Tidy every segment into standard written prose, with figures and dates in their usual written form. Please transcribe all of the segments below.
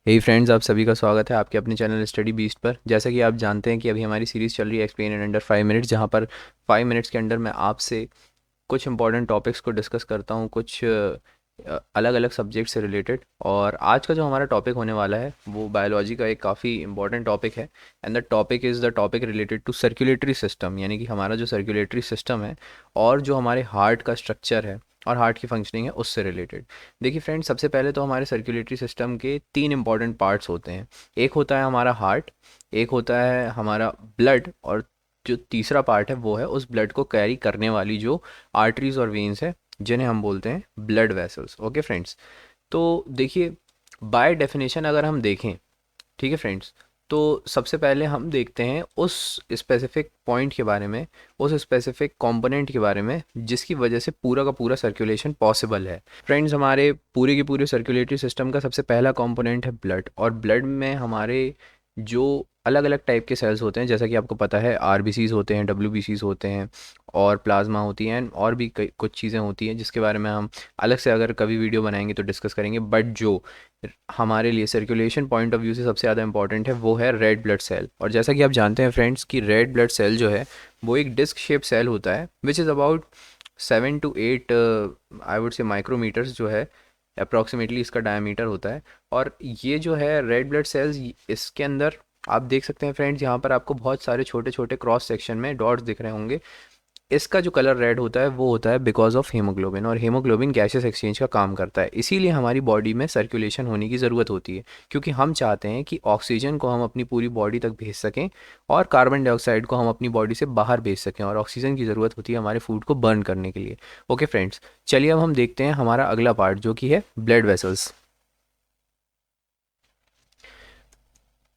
हे friends, आप सभी का स्वागत है आपके अपने चैनल स्टडी बीस्ट पर। जैसा कि आप जानते हैं कि अभी हमारी सीरीज़ चल रही है एक्सप्लेन इन अंडर 5 मिनट्स, जहां पर 5 मिनट्स के अंदर मैं आपसे कुछ इंपॉर्टेंट टॉपिक्स को डिस्कस करता हूं, कुछ अलग अलग सब्जेक्ट से रिलेटेड। और आज का जो हमारा टॉपिक होने वाला है वो बायोलॉजी का एक काफ़ी इंपॉर्टेंट टॉपिक है। And the topic is the topic related to circulatory system, यानी कि हमारा जो सर्कुलेटरी सिस्टम है और जो हमारे हार्ट का स्ट्रक्चर है और हार्ट की फंक्शनिंग है उससे रिलेटेड। देखिए फ्रेंड्स, सबसे पहले तो हमारे सर्कुलेटरी सिस्टम के तीन इंपॉर्टेंट पार्ट्स होते हैं। एक होता है हमारा हार्ट, एक होता है हमारा ब्लड, और जो तीसरा पार्ट है वो है उस ब्लड को कैरी करने वाली जो आर्टरीज और वेन्स है, जिन्हें हम बोलते हैं ब्लड वेसल्स। ओके फ्रेंड्स, तो देखिए, बाय डेफिनेशन अगर हम देखें, ठीक है फ्रेंड्स, तो सबसे पहले हम देखते हैं उस स्पेसिफिक पॉइंट के बारे में, उस स्पेसिफिक कंपोनेंट के बारे में जिसकी वजह से पूरा का पूरा सर्कुलेशन पॉसिबल है। फ्रेंड्स, हमारे पूरे के पूरे सर्कुलेटरी सिस्टम का सबसे पहला कंपोनेंट है ब्लड। और ब्लड में हमारे जो अलग अलग टाइप के सेल्स होते हैं, जैसा कि आपको पता है, आरबीसीज होते हैं, डब्ल्यूबीसीज होते हैं, और प्लाज्मा होती हैं, और भी कई कुछ चीज़ें होती हैं जिसके बारे में हम अलग से अगर कभी वीडियो बनाएंगे तो डिस्कस करेंगे। बट जो हमारे लिए सर्कुलेशन पॉइंट ऑफ व्यू से सबसे ज़्यादा इंपॉर्टेंट है वो है रेड ब्लड सेल। और जैसा कि आप जानते हैं फ्रेंड्स कि रेड ब्लड सेल जो है वो एक डिस्क शेप सेल होता है, which is about 7 to 8 I would say micrometres जो है अप्रॉक्सीमेटली इसका डायमीटर होता है। और ये जो है रेड ब्लड सेल्स, इसके अंदर आप देख सकते हैं फ्रेंड्स, यहाँ पर आपको बहुत सारे छोटे छोटे क्रॉस सेक्शन में डॉट्स दिख रहे होंगे। इसका जो कलर रेड होता है वो होता है बिकॉज ऑफ हीमोग्लोबिन, और हीमोग्लोबिन गैसेस एक्सचेंज का काम करता है। इसीलिए हमारी बॉडी में सर्कुलेशन होने की ज़रूरत होती है, क्योंकि हम चाहते हैं कि ऑक्सीजन को हम अपनी पूरी बॉडी तक भेज सकें और कार्बन डाइऑक्साइड को हम अपनी बॉडी से बाहर भेज सकें, और ऑक्सीजन की ज़रूरत होती है हमारे फूड को बर्न करने के लिए। ओके फ्रेंड्स, चलिए अब हम देखते हैं हमारा अगला पार्ट जो कि है ब्लड वेसल्स।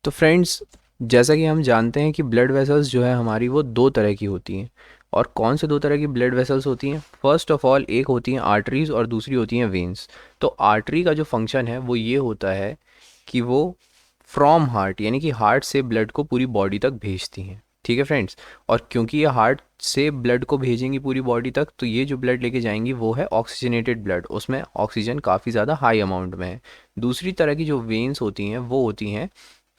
तो फ्रेंड्स, जैसा कि हम जानते हैं कि ब्लड वेसल्स जो है हमारी वो दो तरह की होती हैं। और कौन से दो तरह की ब्लड वेसल्स होती हैं? फर्स्ट ऑफ ऑल, एक होती हैं आर्टरीज और दूसरी होती हैं वेन्स। तो आर्टरी का जो फंक्शन है वो ये होता है कि वो फ्रॉम हार्ट, यानी कि हार्ट से ब्लड को पूरी बॉडी तक भेजती हैं। ठीक है फ्रेंड्स, और क्योंकि ये हार्ट से ब्लड को भेजेंगी पूरी बॉडी तक, तो ये जो ब्लड लेके जाएंगी वो है ऑक्सीजनेटेड ब्लड, उसमें ऑक्सीजन काफ़ी ज़्यादा हाई अमाउंट में है। दूसरी तरह की जो वेन्स होती हैं वो होती हैं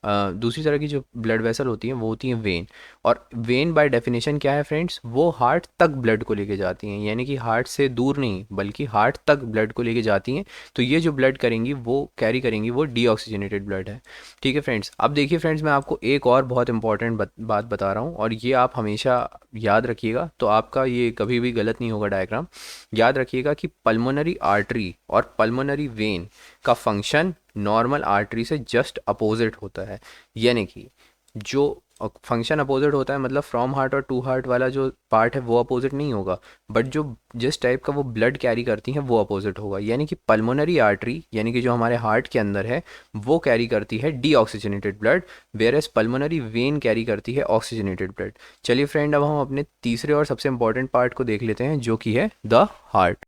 दूसरी तरह की जो ब्लड वेसल होती हैं वो होती हैं वेन। और वेन बाय डेफिनेशन क्या है फ्रेंड्स? वो हार्ट तक ब्लड को लेके जाती हैं, यानी कि हार्ट से दूर नहीं बल्कि हार्ट तक ब्लड को लेके जाती हैं। तो ये जो ब्लड करेंगी वो कैरी करेंगी वो डीऑक्सीजनेटेड ब्लड है। ठीक है फ्रेंड्स, अब देखिए फ्रेंड्स, मैं आपको एक और बहुत इंपॉर्टेंट बात बता रहा हूँ, और ये आप हमेशा याद रखिएगा, तो आपका ये कभी भी गलत नहीं होगा डायग्राम। याद रखिएगा कि पल्मोनरी आर्टरी और पल्मोनरी वेन का फंक्शन नॉर्मल आर्टरी से जस्ट अपोजिट होता है। यानी कि जो फंक्शन अपोजिट होता है, मतलब फ्रॉम हार्ट और टू हार्ट वाला जो पार्ट है वो अपोजिट नहीं होगा, बट जो जिस टाइप का वो ब्लड कैरी करती है वो अपोजिट होगा। यानी कि पल्मोनरी आर्टरी, यानी कि जो हमारे हार्ट के अंदर है, वो कैरी करती है deoxygenated blood, whereas pulmonary vein carry करती है ऑक्सीजनेटेड ब्लड। चलिए फ्रेंड, अब हम अपने तीसरे और सबसे इंपॉर्टेंट पार्ट को देख लेते हैं जो कि है द हार्ट।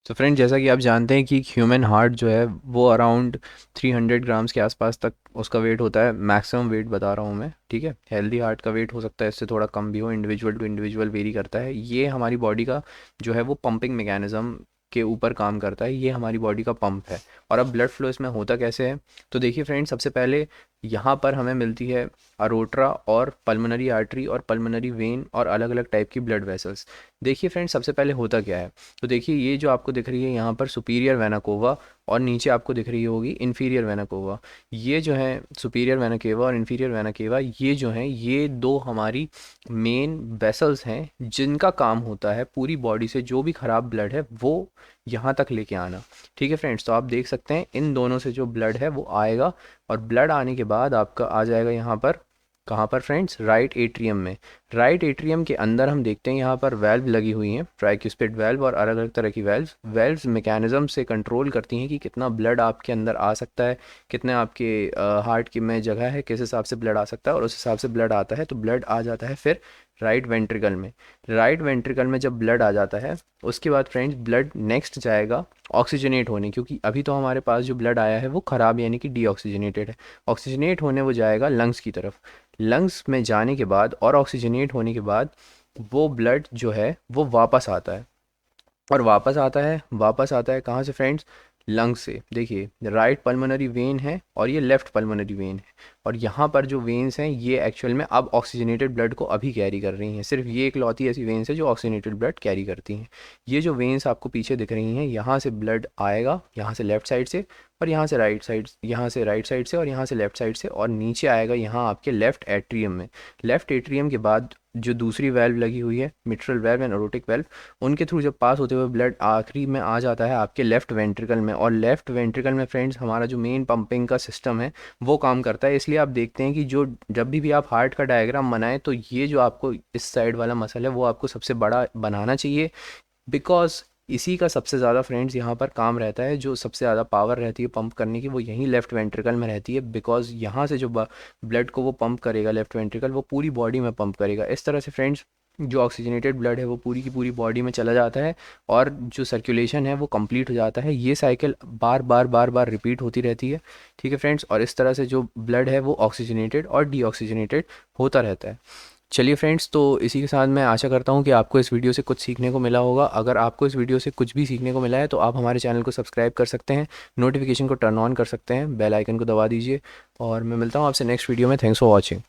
तो फ्रेंड, जैसा कि आप जानते हैं कि ह्यूमन हार्ट जो है वो अराउंड 300 ग्राम्स के आसपास तक उसका वेट होता है। मैक्सिमम वेट बता रहा हूँ मैं, ठीक है। हेल्दी हार्ट का वेट हो सकता है इससे थोड़ा कम भी हो, इंडिविजुअल टू इंडिविजुअल वेरी करता है। ये हमारी बॉडी का जो है वो पंपिंग मैकेनिज्म के ऊपर काम करता है, ये हमारी बॉडी का पंप है। और अब ब्लड फ्लो इसमें होता कैसे है? तो देखिए फ्रेंड, सबसे पहले यहाँ पर हमें मिलती है अरोट्रा और पल्मोनरी आर्टरी और पल्मोनरी वेन और अलग अलग टाइप की ब्लड वेसल्स। देखिए फ्रेंड, सबसे पहले होता क्या है? तो देखिए, ये जो आपको दिख रही है यहाँ पर सुपीरियर वेना कोवा, और नीचे आपको दिख रही होगी इन्फीरियर वेना कोवा। ये जो है सुपीरियर वेना केवा और इन्फीरियर वेना केवा, ये जो हैं ये दो हमारी मेन वेसल्स हैं जिनका काम होता है पूरी बॉडी से जो भी ख़राब ब्लड है वो यहाँ तक लेके आना। ठीक है फ्रेंड्स, तो आप देख सकते हैं इन दोनों से जो ब्लड है वो आएगा, और ब्लड आने के बाद आपका आ जाएगा यहाँ पर, कहाँ पर फ्रेंड्स? राइट एट्रियम में। राइट एट्रियम के अंदर हम देखते हैं यहाँ पर वेल्व लगी हुई हैं, ट्राइक्यूस्पिड वेल्व और अलग अलग तरह की वेल्व्स मैकेनिज्म से कंट्रोल करती हैं कि कितना ब्लड आपके अंदर आ सकता है, कितने आपके हार्ट की में जगह है, किस हिसाब से ब्लड आ सकता है, और उस हिसाब से ब्लड आता है। तो ब्लड आ जाता है फिर राइट वेंट्रिकल में। राइट वेंट्रिकल में जब ब्लड आ जाता है, उसके बाद फ्रेंड्स ब्लड नेक्स्ट जाएगा ऑक्सीजनेट होने, क्योंकि अभी तो हमारे पास जो ब्लड आया है वो ख़राब यानी कि डीऑक्सीजनेटेड है। ऑक्सीजनेट होने वो जाएगा लंग्स की तरफ। लंग्स में जाने के बाद और ऑक्सीजनेट होने के बाद वो ब्लड जो है वो वापस आता है, और वापस आता है कहाँ से फ्रेंड्स? लंग से। देखिए राइट पल्मोनरी वेन है और ये लेफ़्ट पल्मोनरी वेन है, और यहाँ पर जो वेन्स हैं ये एक्चुअल में अब ऑक्सीजनेटेड ब्लड को अभी कैरी कर रही हैं। सिर्फ ये इकलौती ऐसी वेन्स है जो ऑक्सीजनेटेड ब्लड कैरी करती हैं। ये जो वेन्स आपको पीछे दिख रही हैं, यहाँ से ब्लड आएगा, यहाँ से लेफ़्ट साइड से, और यहाँ से राइट साइड, यहाँ से राइट साइड से, और यहाँ से लेफ़्ट साइड से, और नीचे आएगा यहाँ आपके लेफ़्ट एट्रियम में। लेफ़्ट एट्रियम के बाद जो दूसरी वेल्व लगी हुई है, mitral valve and aortic valve, उनके थ्रू जब पास होते हुए ब्लड आखिरी में आ जाता है आपके लेफ़्ट वेंट्रिकल में। और लेफ़्ट वेंट्रिकल में फ्रेंड्स हमारा जो मेन पंपिंग का सिस्टम है वो काम करता है। इसलिए आप देखते हैं कि जो जब भी आप हार्ट का डायग्राम बनाएं तो ये जो आपको इस साइड वाला मसल है वो आपको सबसे बड़ा बनाना चाहिए, बिकॉज इसी का सबसे ज़्यादा फ्रेंड्स यहाँ पर काम रहता है। जो सबसे ज़्यादा पावर रहती है पंप करने की वो यहीं लेफ़्ट वेंट्रिकल में रहती है, बिकॉज यहाँ से जो ब्लड को वो पंप करेगा लेफ़्ट वेंट्रिकल, वो पूरी बॉडी में पंप करेगा। इस तरह से फ्रेंड्स जो ऑक्सीजनेटेड ब्लड है वो पूरी की पूरी बॉडी में चला जाता है और जो सर्कुलेशन है वो कंप्लीट हो जाता है। ये साइकिल बार बार बार बार रिपीट होती रहती है, ठीक है फ्रेंड्स। और इस तरह से जो ब्लड है वो ऑक्सीजनेटेड और डीऑक्सीजनेटेड होता रहता है। चलिए फ्रेंड्स, तो इसी के साथ मैं आशा करता हूँ कि आपको इस वीडियो से कुछ सीखने को मिला होगा। अगर आपको इस वीडियो से कुछ भी सीखने को मिला है तो आप हमारे चैनल को सब्सक्राइब कर सकते हैं, नोटिफिकेशन को टर्न ऑन कर सकते हैं, बेल आइकन को दबा दीजिए, और मैं मिलता हूँ आपसे नेक्स्ट वीडियो में। Thanks for watching.